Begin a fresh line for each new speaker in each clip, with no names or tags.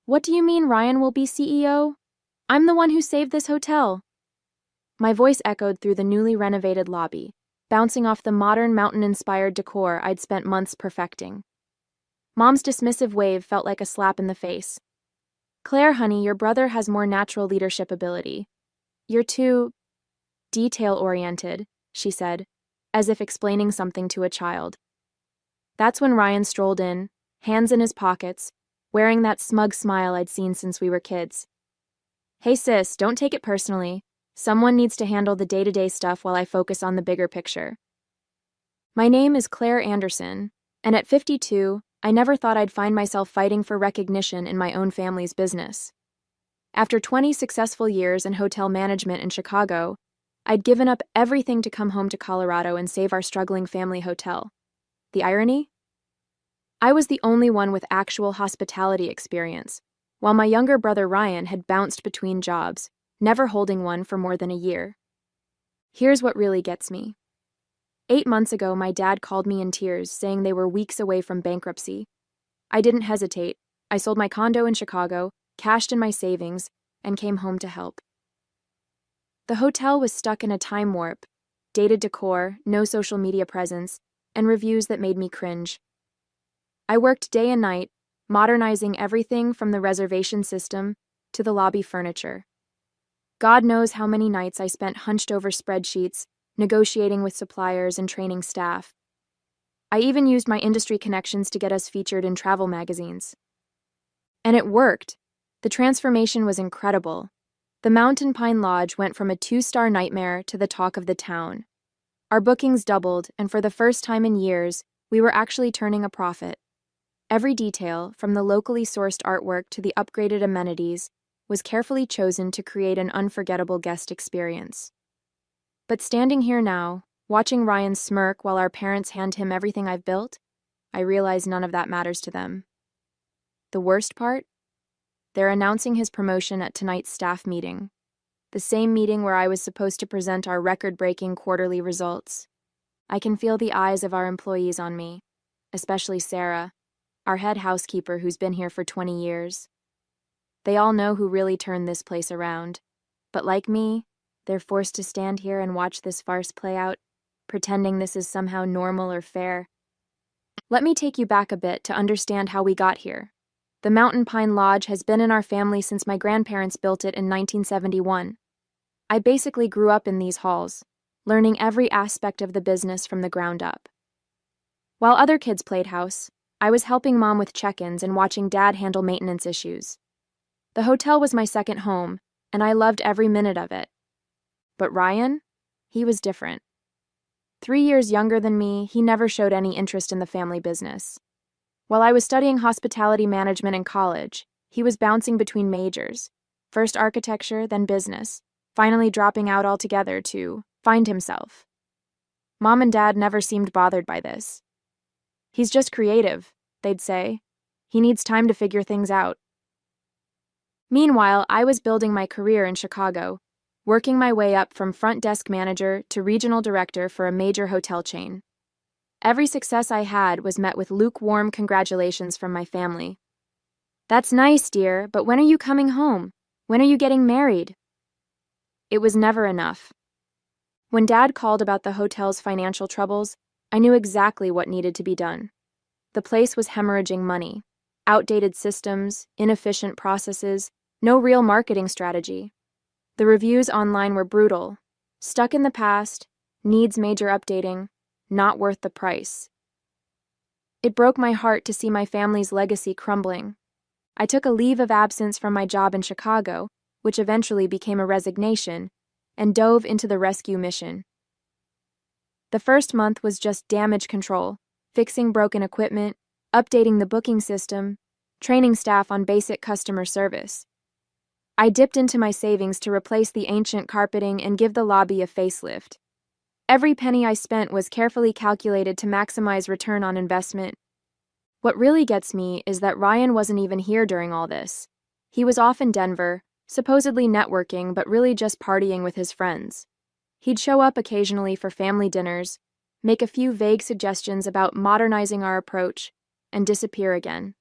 What do you mean Ryan will be CEO? I'm the one who saved this hotel. My voice echoed through the newly renovated lobby, bouncing off the modern mountain-inspired decor I'd spent months perfecting. Mom's dismissive wave felt like a slap in the face. Claire, honey, your brother has more natural leadership ability. You're too detail-oriented, she said, as if explaining something to a child. That's when Ryan strolled in, hands in his pockets, wearing that smug smile I'd seen since we were kids. Hey sis, don't take it personally. Someone needs to handle the day-to-day stuff while I focus on the bigger picture. My name is Claire Anderson, and at 52, I never thought I'd find myself fighting for recognition in my own family's business. After 20 successful years in hotel management in Chicago, I'd given up everything to come home to Colorado and save our struggling family hotel. The irony? I was the only one with actual hospitality experience, while my younger brother Ryan had bounced between jobs, never holding one for more than a year. Here's what really gets me. 8 months ago, my dad called me in tears, saying they were weeks away from bankruptcy. I didn't hesitate. I sold my condo in Chicago, cashed in my savings, and came home to help. The hotel was stuck in a time warp, dated decor, no social media presence, and reviews that made me cringe. I worked day and night, modernizing everything from the reservation system to the lobby furniture. God knows how many nights I spent hunched over spreadsheets, negotiating with suppliers and training staff. I even used my industry connections to get us featured in travel magazines. And it worked. The transformation was incredible. The Mountain Pine Lodge went from a 2-star nightmare to the talk of the town. Our bookings doubled, and for the first time in years, we were actually turning a profit. Every detail, from the locally sourced artwork to the upgraded amenities, was carefully chosen to create an unforgettable guest experience. But standing here now, watching Ryan smirk while our parents hand him everything I've built, I realize none of that matters to them. The worst part? They're announcing his promotion at tonight's staff meeting, the same meeting where I was supposed to present our record-breaking quarterly results. I can feel the eyes of our employees on me, especially Sarah, our head housekeeper who's been here for 20 years. They all know who really turned this place around, but like me, they're forced to stand here and watch this farce play out, pretending this is somehow normal or fair. Let me take you back a bit to understand how we got here. The Mountain Pine Lodge has been in our family since my grandparents built it in 1971. I basically grew up in these halls, learning every aspect of the business from the ground up. While other kids played house, I was helping Mom with check-ins and watching Dad handle maintenance issues. The hotel was my second home, and I loved every minute of it. But Ryan? He was different. 3 years younger than me, he never showed any interest in the family business. While I was studying hospitality management in college, he was bouncing between majors, first architecture, then business, finally dropping out altogether to find himself. Mom and Dad never seemed bothered by this. He's just creative, they'd say. He needs time to figure things out. Meanwhile, I was building my career in Chicago, working my way up from front desk manager to regional director for a major hotel chain. Every success I had was met with lukewarm congratulations from my family. That's nice, dear, but when are you coming home? When are you getting married? It was never enough. When Dad called about the hotel's financial troubles, I knew exactly what needed to be done. The place was hemorrhaging money, outdated systems, inefficient processes, no real marketing strategy. The reviews online were brutal. Stuck in the past, needs major updating, not worth the price. It broke my heart to see my family's legacy crumbling. I took a leave of absence from my job in Chicago, which eventually became a resignation, and dove into the rescue mission. The first month was just damage control, fixing broken equipment, updating the booking system, training staff on basic customer service. I dipped into my savings to replace the ancient carpeting and give the lobby a facelift. Every penny I spent was carefully calculated to maximize return on investment. What really gets me is that Ryan wasn't even here during all this. He was off in Denver, supposedly networking but really just partying with his friends. He'd show up occasionally for family dinners, make a few vague suggestions about modernizing our approach, and disappear again.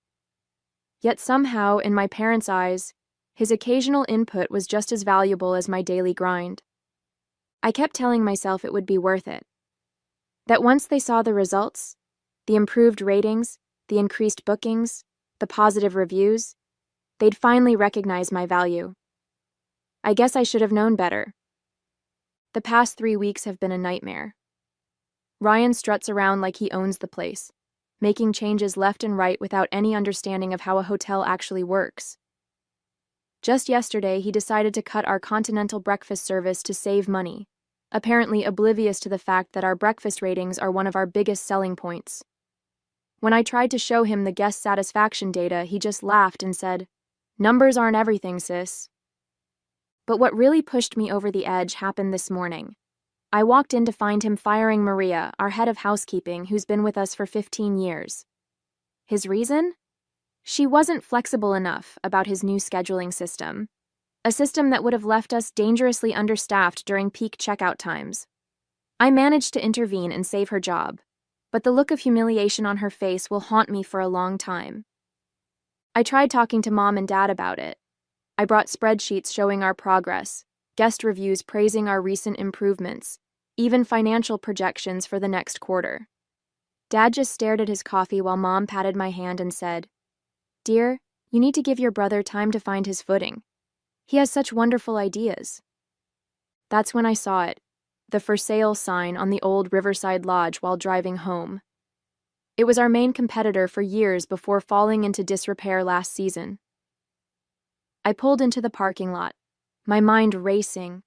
Yet somehow, in my parents' eyes, his occasional input was just as valuable as my daily grind. I kept telling myself it would be worth it. That once they saw the results, the improved ratings, the increased bookings, the positive reviews, they'd finally recognize my value. I guess I should have known better. The past 3 weeks have been a nightmare. Ryan struts around like he owns the place, making changes left and right without any understanding of how a hotel actually works. Just yesterday, he decided to cut our continental breakfast service to save money, apparently oblivious to the fact that our breakfast ratings are one of our biggest selling points. When I tried to show him the guest satisfaction data, he just laughed and said, "Numbers aren't everything, sis." But what really pushed me over the edge happened this morning. I walked in to find him firing Maria, our head of housekeeping, who's been with us for 15 years. His reason? She wasn't flexible enough about his new scheduling system, a system that would have left us dangerously understaffed during peak checkout times. I managed to intervene and save her job, but the look of humiliation on her face will haunt me for a long time. I tried talking to Mom and Dad about it. I brought spreadsheets showing our progress, guest reviews praising our recent improvements, even financial projections for the next quarter. Dad just stared at his coffee while Mom patted my hand and said, "Dear, you need to give your brother time to find his footing. He has such wonderful ideas." That's when I saw it, the for sale sign on the old Riverside Lodge while driving home. It was our main competitor for years before falling into disrepair last season. I pulled into the parking lot, my mind racing.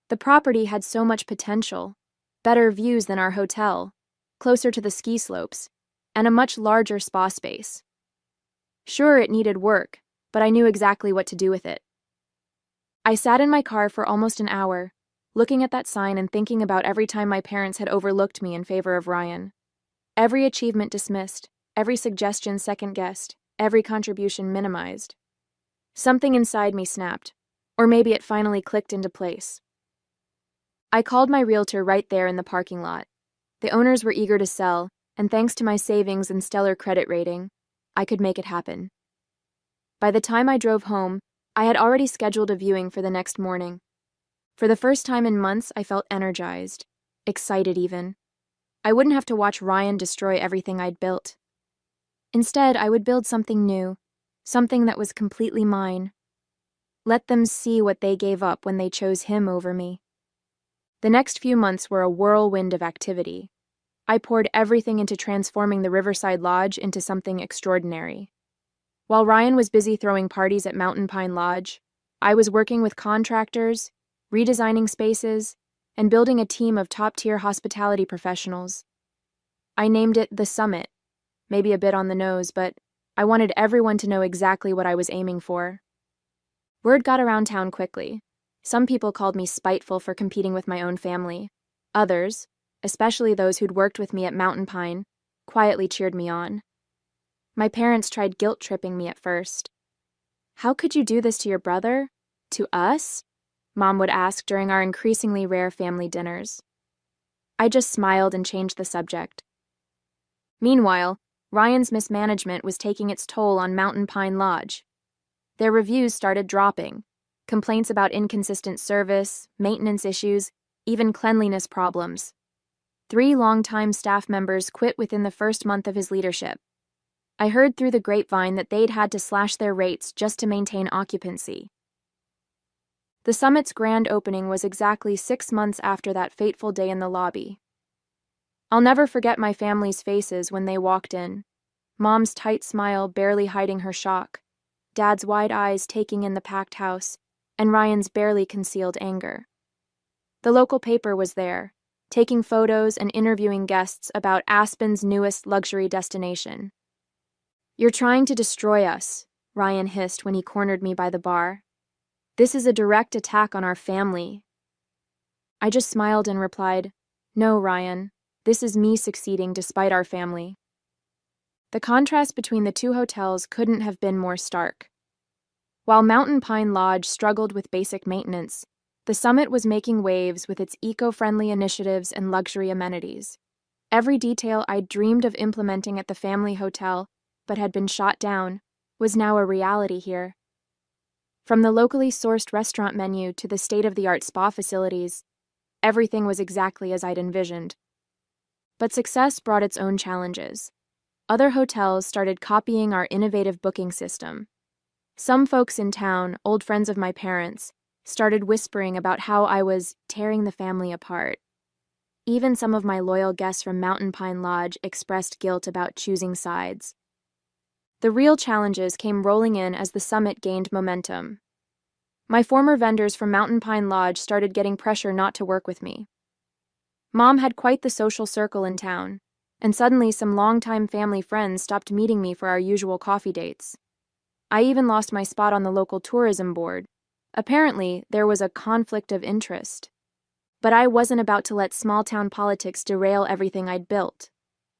The property had so much potential, better views than our hotel, closer to the ski slopes, and a much larger spa space. Sure, it needed work, but I knew exactly what to do with it. I sat in my car for almost an hour, looking at that sign and thinking about every time my parents had overlooked me in favor of Ryan. Every achievement dismissed, every suggestion second-guessed, every contribution minimized. Something inside me snapped, or maybe it finally clicked into place. I called my realtor right there in the parking lot. The owners were eager to sell, and thanks to my savings and stellar credit rating, I could make it happen. By the time I drove home, I had already scheduled a viewing for the next morning. For the first time in months, I felt energized, excited even. I wouldn't have to watch Ryan destroy everything I'd built. Instead, I would build something new, something that was completely mine. Let them see what they gave up when they chose him over me. The next few months were a whirlwind of activity. I poured everything into transforming the Riverside Lodge into something extraordinary. While Ryan was busy throwing parties at Mountain Pine Lodge, I was working with contractors, redesigning spaces, and building a team of top-tier hospitality professionals. I named it The Summit, maybe a bit on the nose, but I wanted everyone to know exactly what I was aiming for. Word got around town quickly. Some people called me spiteful for competing with my own family. Others, especially those who'd worked with me at Mountain Pine, quietly cheered me on. My parents tried guilt-tripping me at first. "How could you do this to your brother? To us?" Mom would ask during our increasingly rare family dinners. I just smiled and changed the subject. Meanwhile, Ryan's mismanagement was taking its toll on Mountain Pine Lodge. Their reviews started dropping. Complaints about inconsistent service, maintenance issues, even cleanliness problems. 3 longtime staff members quit within the first month of his leadership. I heard through the grapevine that they'd had to slash their rates just to maintain occupancy. The Summit's grand opening was exactly 6 months after that fateful day in the lobby. I'll never forget my family's faces when they walked in. Mom's tight smile barely hiding her shock, Dad's wide eyes taking in the packed house, and Ryan's barely concealed anger. The local paper was there, taking photos and interviewing guests about Aspen's newest luxury destination. "You're trying to destroy us," Ryan hissed when he cornered me by the bar. "This is a direct attack on our family." I just smiled and replied, "No, Ryan, this is me succeeding despite our family." The contrast between the two hotels couldn't have been more stark. While Mountain Pine Lodge struggled with basic maintenance, the Summit was making waves with its eco-friendly initiatives and luxury amenities. Every detail I'd dreamed of implementing at the family hotel, but had been shot down, was now a reality here. From the locally sourced restaurant menu to the state-of-the-art spa facilities, everything was exactly as I'd envisioned. But success brought its own challenges. Other hotels started copying our innovative booking system. Some folks in town, old friends of my parents, started whispering about how I was tearing the family apart. Even some of my loyal guests from Mountain Pine Lodge expressed guilt about choosing sides. The real challenges came rolling in as the summit gained momentum. My former vendors from Mountain Pine Lodge started getting pressure not to work with me. Mom had quite the social circle in town, and suddenly some longtime family friends stopped meeting me for our usual coffee dates. I even lost my spot on the local tourism board. Apparently, there was a conflict of interest. But I wasn't about to let small-town politics derail everything I'd built.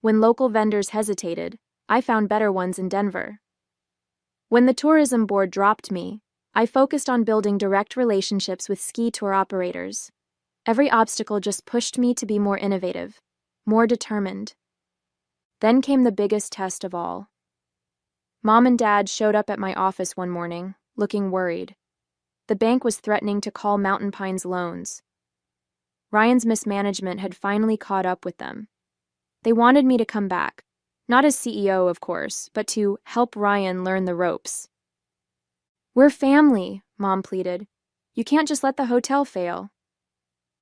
When local vendors hesitated, I found better ones in Denver. When the tourism board dropped me, I focused on building direct relationships with ski tour operators. Every obstacle just pushed me to be more innovative, more determined. Then came the biggest test of all. Mom and Dad showed up at my office one morning, looking worried. The bank was threatening to call Mountain Pine's loans. Ryan's mismanagement had finally caught up with them. They wanted me to come back, not as CEO, of course, but to help Ryan learn the ropes. "We're family," Mom pleaded. "You can't just let the hotel fail."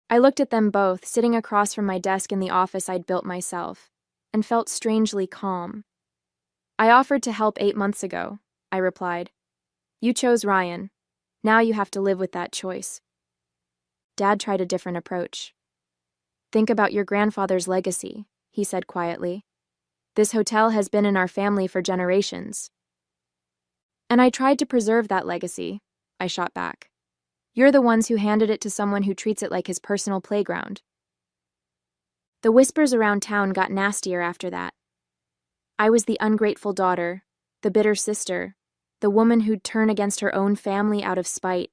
I looked at them both, sitting across from my desk in the office I'd built myself, and felt strangely calm. "I offered to help 8 months ago," I replied. "You chose Ryan. Now you have to live with that choice." Dad tried a different approach. "Think about your grandfather's legacy," he said quietly. "This hotel has been in our family for generations." "And I tried to preserve that legacy," I shot back. "You're the ones who handed it to someone who treats it like his personal playground." The whispers around town got nastier after that. I was the ungrateful daughter, the bitter sister, the woman who'd turn against her own family out of spite.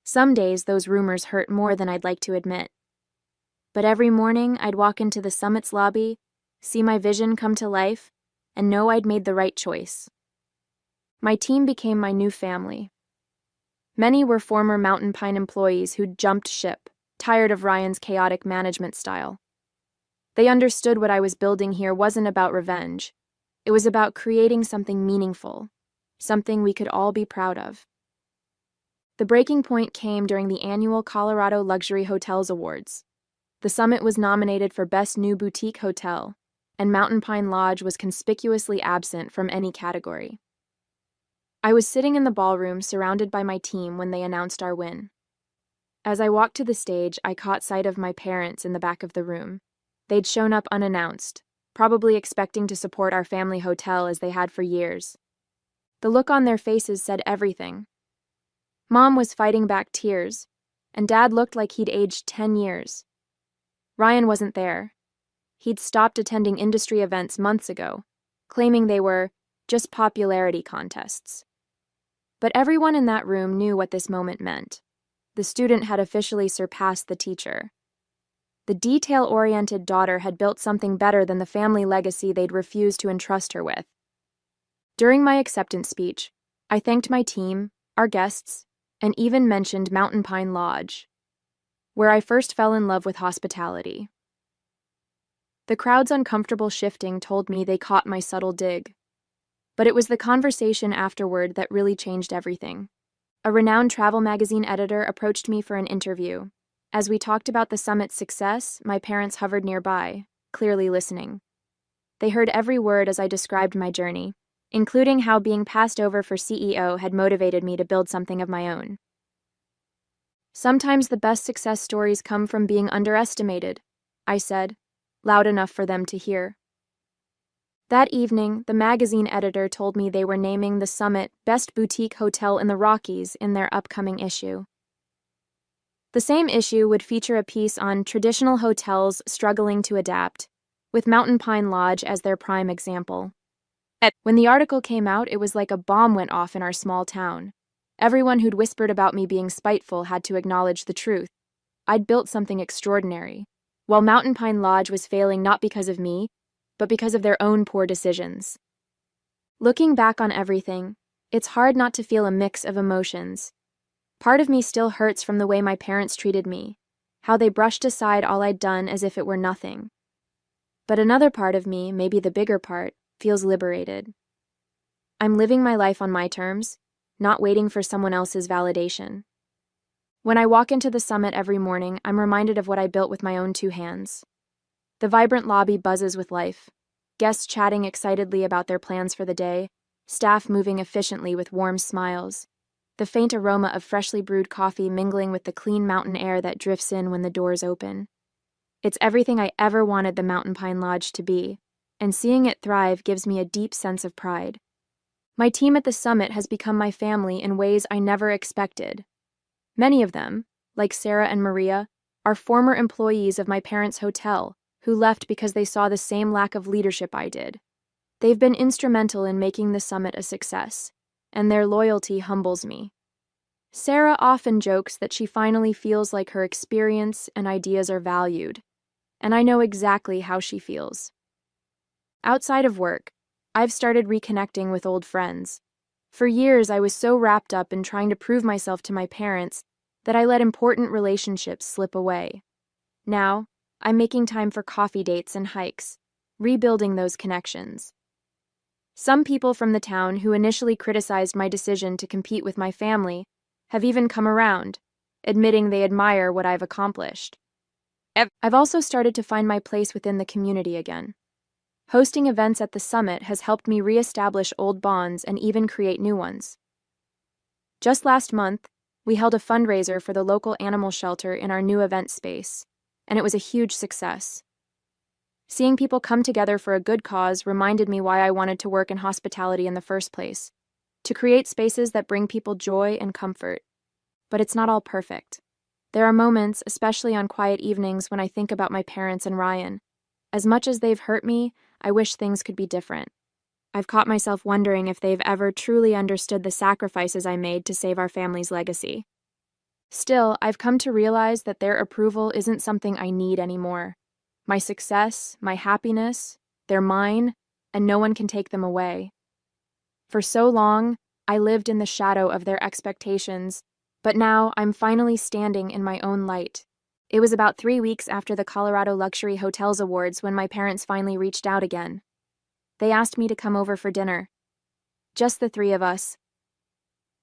Some days those rumors hurt more than I'd like to admit. But every morning I'd walk into the summit's lobby, see my vision come to life, and know I'd made the right choice. My team became my new family. Many were former Mountain Pine employees who'd jumped ship, tired of Ryan's chaotic management style. They understood what I was building here wasn't about revenge. It was about creating something meaningful, something we could all be proud of. The breaking point came during the annual Colorado Luxury Hotels Awards. The summit was nominated for Best New Boutique Hotel, and Mountain Pine Lodge was conspicuously absent from any category. I was sitting in the ballroom surrounded by my team when they announced our win. As I walked to the stage, I caught sight of my parents in the back of the room. They'd shown up unannounced, probably expecting to support our family hotel as they had for years. The look on their faces said everything. Mom was fighting back tears, and Dad looked like he'd aged 10 years. Ryan wasn't there. He'd stopped attending industry events months ago, claiming they were just popularity contests. But everyone in that room knew what this moment meant. The student had officially surpassed the teacher. The detail-oriented daughter had built something better than the family legacy they'd refused to entrust her with. During my acceptance speech, I thanked my team, our guests, and even mentioned Mountain Pine Lodge, where I first fell in love with hospitality. The crowd's uncomfortable shifting told me they caught my subtle dig. But it was the conversation afterward that really changed everything. A renowned travel magazine editor approached me for an interview. As we talked about the summit's success, my parents hovered nearby, clearly listening. They heard every word as I described my journey, including how being passed over for CEO had motivated me to build something of my own. "Sometimes the best success stories come from being underestimated," I said, loud enough for them to hear. That evening, the magazine editor told me they were naming the summit Best Boutique Hotel in the Rockies in their upcoming issue. The same issue would feature a piece on traditional hotels struggling to adapt, with Mountain Pine Lodge as their prime example. When the article came out, it was like a bomb went off in our small town. Everyone who'd whispered about me being spiteful had to acknowledge the truth. I'd built something extraordinary, while Mountain Pine Lodge was failing not because of me, but because of their own poor decisions. Looking back on everything, it's hard not to feel a mix of emotions. Part of me still hurts from the way my parents treated me, how they brushed aside all I'd done as if it were nothing. But another part of me, maybe the bigger part, feels liberated. I'm living my life on my terms, not waiting for someone else's validation. When I walk into the summit every morning, I'm reminded of what I built with my own 2 hands. The vibrant lobby buzzes with life, guests chatting excitedly about their plans for the day, staff moving efficiently with warm smiles, the faint aroma of freshly brewed coffee mingling with the clean mountain air that drifts in when the doors open. It's everything I ever wanted the Mountain Pine Lodge to be, and seeing it thrive gives me a deep sense of pride. My team at the summit has become my family in ways I never expected. Many of them, like Sarah and Maria, are former employees of my parents' hotel who left because they saw the same lack of leadership I did. They've been instrumental in making the summit a success, and their loyalty humbles me. Sarah often jokes that she finally feels like her experience and ideas are valued, and I know exactly how she feels. Outside of work, I've started reconnecting with old friends. For years, I was so wrapped up in trying to prove myself to my parents that I let important relationships slip away. Now, I'm making time for coffee dates and hikes, rebuilding those connections. Some people from the town who initially criticized my decision to compete with my family have even come around, admitting they admire what I've accomplished. I've also started to find my place within the community again. Hosting events at the summit has helped me reestablish old bonds and even create new ones. Just last month, we held a fundraiser for the local animal shelter in our new event space, and it was a huge success. Seeing people come together for a good cause reminded me why I wanted to work in hospitality in the first place, to create spaces that bring people joy and comfort. But it's not all perfect. There are moments, especially on quiet evenings, when I think about my parents and Ryan. As much as they've hurt me, I wish things could be different. I've caught myself wondering if they've ever truly understood the sacrifices I made to save our family's legacy. Still, I've come to realize that their approval isn't something I need anymore. My success, my happiness, they're mine, and no one can take them away. For so long, I lived in the shadow of their expectations, but now I'm finally standing in my own light. It was about 3 weeks after the Colorado Luxury Hotels Awards when my parents finally reached out again. They asked me to come over for dinner. Just the 3 of us.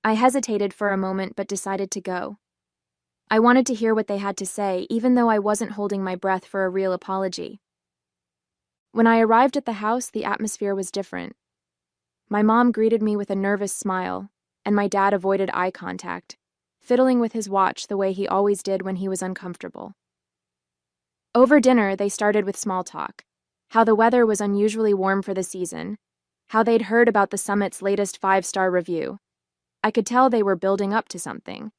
I hesitated for a moment but decided to go. I wanted to hear what they had to say, even though I wasn't holding my breath for a real apology. When I arrived at the house, the atmosphere was different. My mom greeted me with a nervous smile, and my dad avoided eye contact, fiddling with his watch the way he always did when he was uncomfortable. Over dinner, they started with small talk, how the weather was unusually warm for the season, how they'd heard about the summit's latest 5-star review. I could tell they were building up to something.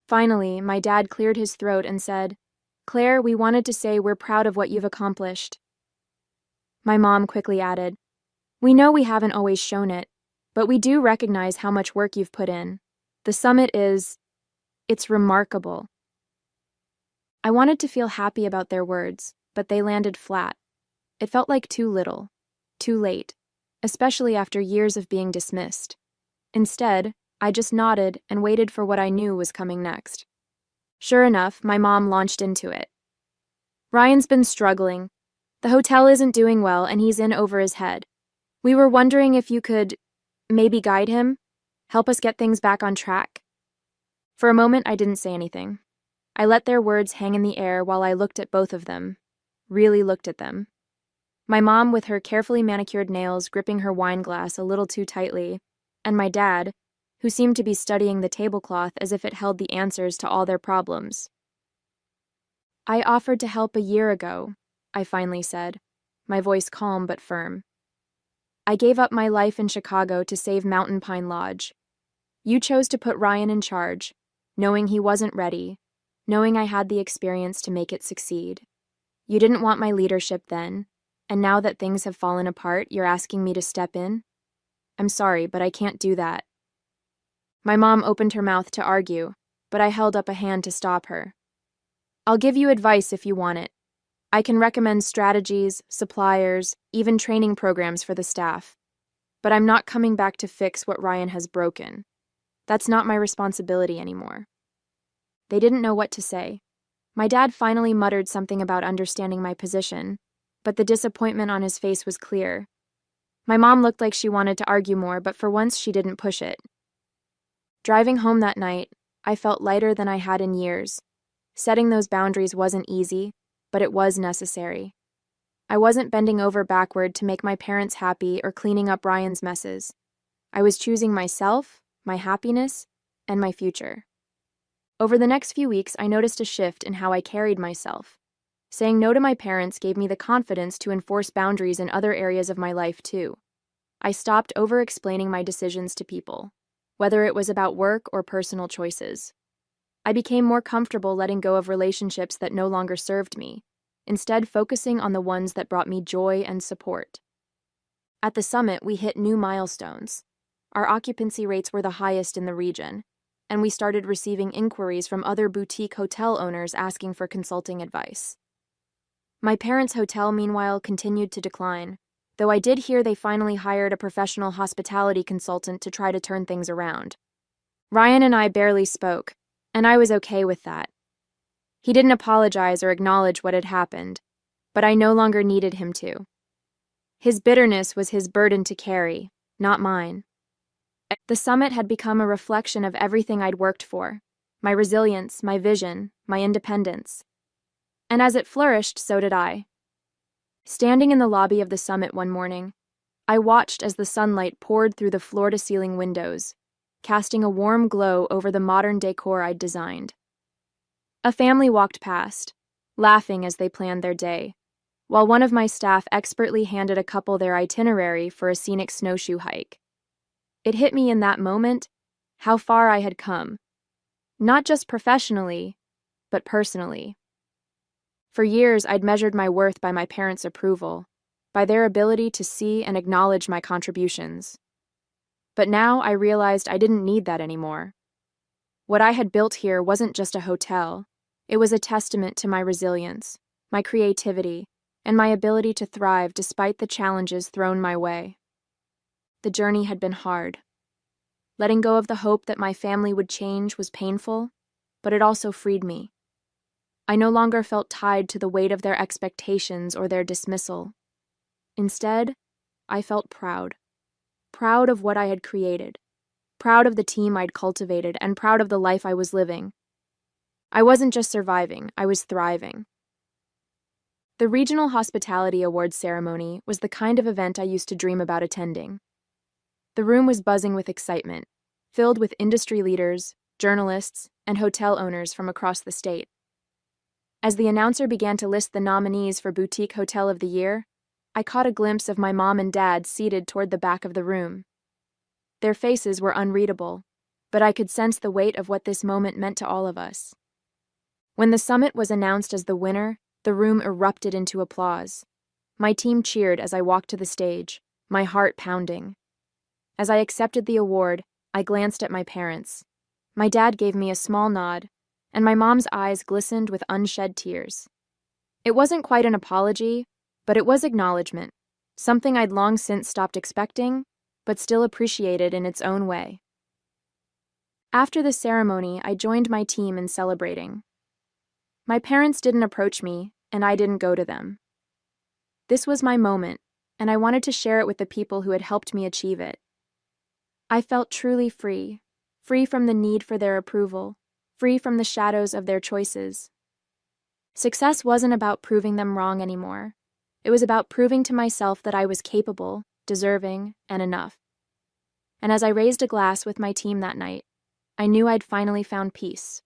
Finally, my dad cleared his throat and said, "Claire, we wanted to say we're proud of what you've accomplished." My mom quickly added, "We know we haven't always shown it, but we do recognize how much work you've put in. The summit it's remarkable." I wanted to feel happy about their words, but they landed flat. It felt like too little, too late, especially after years of being dismissed. Instead, I just nodded and waited for what I knew was coming next. Sure enough, my mom launched into it. "Ryan's been struggling. The hotel isn't doing well and he's in over his head. We were wondering if you could maybe guide him, help us get things back on track." For a moment, I didn't say anything. I let their words hang in the air while I looked at both of them, really looked at them. My mom with her carefully manicured nails gripping her wine glass a little too tightly, and my dad, who seemed to be studying the tablecloth as if it held the answers to all their problems. "I offered to help a year ago," I finally said, my voice calm but firm. "I gave up my life in Chicago to save Mountain Pine Lodge. You chose to put Ryan in charge, knowing he wasn't ready, knowing I had the experience to make it succeed. You didn't want my leadership then, and now that things have fallen apart, you're asking me to step in? I'm sorry, but I can't do that." My mom opened her mouth to argue, but I held up a hand to stop her. "I'll give you advice if you want it. I can recommend strategies, suppliers, even training programs for the staff. but I'm not coming back to fix what Ryan has broken. That's not my responsibility anymore. They didn't know what to say. My dad finally muttered something about understanding my position, but the disappointment on his face was clear. My mom looked like she wanted to argue more, but for once she didn't push it. Driving home that night, I felt lighter than I had in years. Setting those boundaries wasn't easy, but it was necessary. I wasn't bending over backward to make my parents happy or cleaning up Ryan's messes. I was choosing myself, my happiness, and my future. Over the next few weeks, I noticed a shift in how I carried myself. Saying no to my parents gave me the confidence to enforce boundaries in other areas of my life, too. I stopped over-explaining my decisions to people, whether it was about work or personal choices. I became more comfortable letting go of relationships that no longer served me, instead focusing on the ones that brought me joy and support. At the summit, we hit new milestones. Our occupancy rates were the highest in the region, and we started receiving inquiries from other boutique hotel owners asking for consulting advice. My parents' hotel, meanwhile, continued to decline, though I did hear they finally hired a professional hospitality consultant to try to turn things around. Ryan and I barely spoke, and I was okay with that. He didn't apologize or acknowledge what had happened, but I no longer needed him to. His bitterness was his burden to carry, not mine. The summit had become a reflection of everything I'd worked for, my resilience, my vision, my independence. And as it flourished, so did I. Standing in the lobby of the summit one morning, I watched as the sunlight poured through the floor-to-ceiling windows, casting a warm glow over the modern decor I'd designed. A family walked past, laughing as they planned their day, while one of my staff expertly handed a couple their itinerary for a scenic snowshoe hike. It hit me in that moment how far I had come, not just professionally, but personally. For years, I'd measured my worth by my parents' approval, by their ability to see and acknowledge my contributions. But now I realized I didn't need that anymore. What I had built here wasn't just a hotel. It was a testament to my resilience, my creativity, and my ability to thrive despite the challenges thrown my way. The journey had been hard. Letting go of the hope that my family would change was painful, but it also freed me. I no longer felt tied to the weight of their expectations or their dismissal. Instead, I felt proud. Proud of what I had created. Proud of the team I'd cultivated, and proud of the life I was living. I wasn't just surviving, I was thriving. The Regional Hospitality Awards ceremony was the kind of event I used to dream about attending. The room was buzzing with excitement, filled with industry leaders, journalists, and hotel owners from across the state. As the announcer began to list the nominees for Boutique Hotel of the Year, I caught a glimpse of my mom and dad seated toward the back of the room. Their faces were unreadable, but I could sense the weight of what this moment meant to all of us. When the summit was announced as the winner, the room erupted into applause. My team cheered as I walked to the stage, my heart pounding. As I accepted the award, I glanced at my parents. My dad gave me a small nod, and my mom's eyes glistened with unshed tears. It wasn't quite an apology, but it was acknowledgement, something I'd long since stopped expecting, but still appreciated in its own way. After the ceremony, I joined my team in celebrating. My parents didn't approach me, and I didn't go to them. This was my moment, and I wanted to share it with the people who had helped me achieve it. I felt truly free, free from the need for their approval, free from the shadows of their choices. Success wasn't about proving them wrong anymore. It was about proving to myself that I was capable, deserving, and enough. And as I raised a glass with my team that night, I knew I'd finally found peace.